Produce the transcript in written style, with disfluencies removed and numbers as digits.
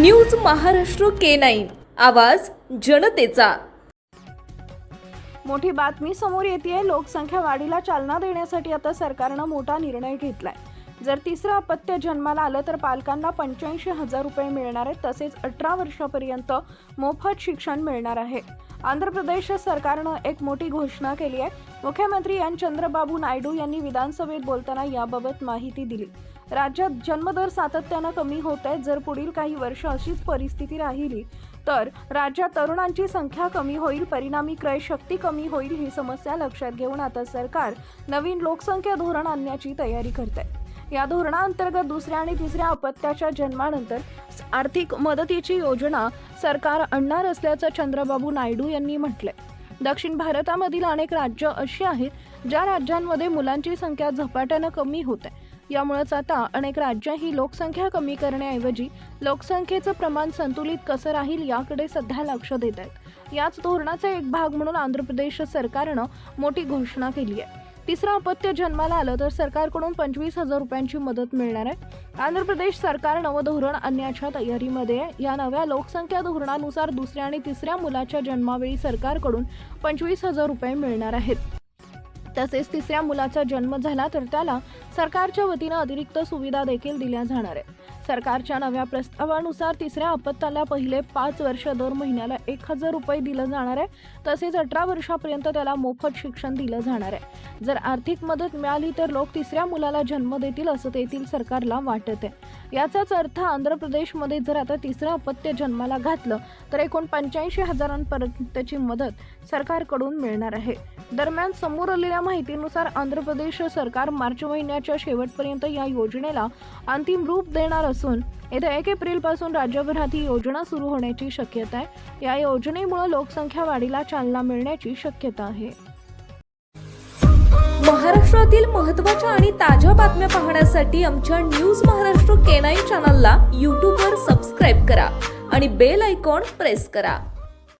News Maharashtra K9 आवाज जनतेचा। मोठी बातमी समोर येते। लोकसंख्या वाढीला चालना देण्यासाठी आता सरकारने मोठा निर्णय घेतलाय। जर तिसरं अपत्य जन्माला आलं तर पालकांना 85,000 रुपये मिळणार आहेत, तसेच 18 वर्षापर्यंत मोफत शिक्षण मिळणार आहे। आंध्र प्रदेश सरकारने एक मोठी घोषणा केली आहे। मुख्यमंत्री एन चंद्रबाबू नायडू यांनी विधानसभेत बोलताना याबाबत माहिती दिली। राज्यात जन्मदर सातत्याने कमी होत आहे। जर पुढील काही वर्ष अशीच परिस्थिती राहिली तर राज्यात तरुणांची संख्या कमी होईल, परिणामी क्रय शक्ती कमी होईल। ही समस्या लक्षात घेऊन आता सरकार नवीन लोकसंख्या धोरण आणण्याची तयारी करत आहे। या धोरणाअंतर्गत दुसऱ्या आणि तिसऱ्या अपत्याच्या जन्मानंतर आर्थिक मदतीची योजना सरकार आणणार असल्याचं चंद्रबाबू नायडू यांनी म्हटलंय। दक्षिण भारतामधील अनेक राज्य अशी आहेत ज्या राज्यांमध्ये मुलांची संख्या झपाट्याने कमी होत आहे। यामुळेच आता अनेक राज्य ही लोकसंख्या कमी करण्याऐवजी लोकसंख्येचं प्रमाण संतुलित कसं राहील याकडे सध्या लक्ष देत आहेत। याच धोरणाचा एक भाग म्हणून आंध्र प्रदेश सरकारनं मोठी घोषणा केली आहे। तिसरं अपत्य जन्माला आलं तर सरकारकडून 25,000 रुपयांची मदत मिळणार आहे। आंध्र प्रदेश सरकार नवं धोरण आणण्याच्या तयारीमध्ये आहे। या नव्या लोकसंख्या धोरणानुसार दुसऱ्या आणि तिसऱ्या मुलाच्या जन्मावेळी सरकारकडून 25,000 रुपये मिळणार आहेत। तसेच तिसऱ्या मुलाचा जन्म झाला तर त्याला सरकारच्या वतीने अतिरिक्त सुविधा देखील दिल्या जाणार आहेत। सरकारच्या नव्या प्रस्तावानुसार तिसऱ्या अपत्याला पहिले 5 वर्ष दर महिन्याला 1,000 रुपये दिले जाणार आहे। तसेच 18 वर्षापर्यंत त्याला मोफत शिक्षण दिलं जाणार आहे। जर आर्थिक मदत मिळाली तर लोक तिसऱ्या मुलाला जन्म देतील असं तेथील सरकारला वाटत आहे। याचाच अर्थ आंध्र प्रदेशमध्ये जर आता तिसरं अपत्य जन्माला घातलं तर एकूण 85,000पर्यंतची मदत सरकारकडून मिळणार आहे। दरम्यान समोर आलेल्या माहितीनुसार आंध्र प्रदेश सरकार मार्च महिन्याच्या शेवटपर्यंत या योजनेला अंतिम रूप देणार असून येत्या 1 एप्रिलपासून राज्यभरात ही योजना सुरू होण्याची शक्यता आहे। या योजनेमुळे लोकसंख्या वाढीला चालना मिळण्याची शक्यता आहे। महाराष्ट्रातील महत्त्वाच्या आणि ताज्या बातम्या पाहण्यासाठी आमच्या न्यूज महाराष्ट्र K9 चॅनलला YouTube वर सबस्क्राइब करा आणि बेल आयकॉन प्रेस करा।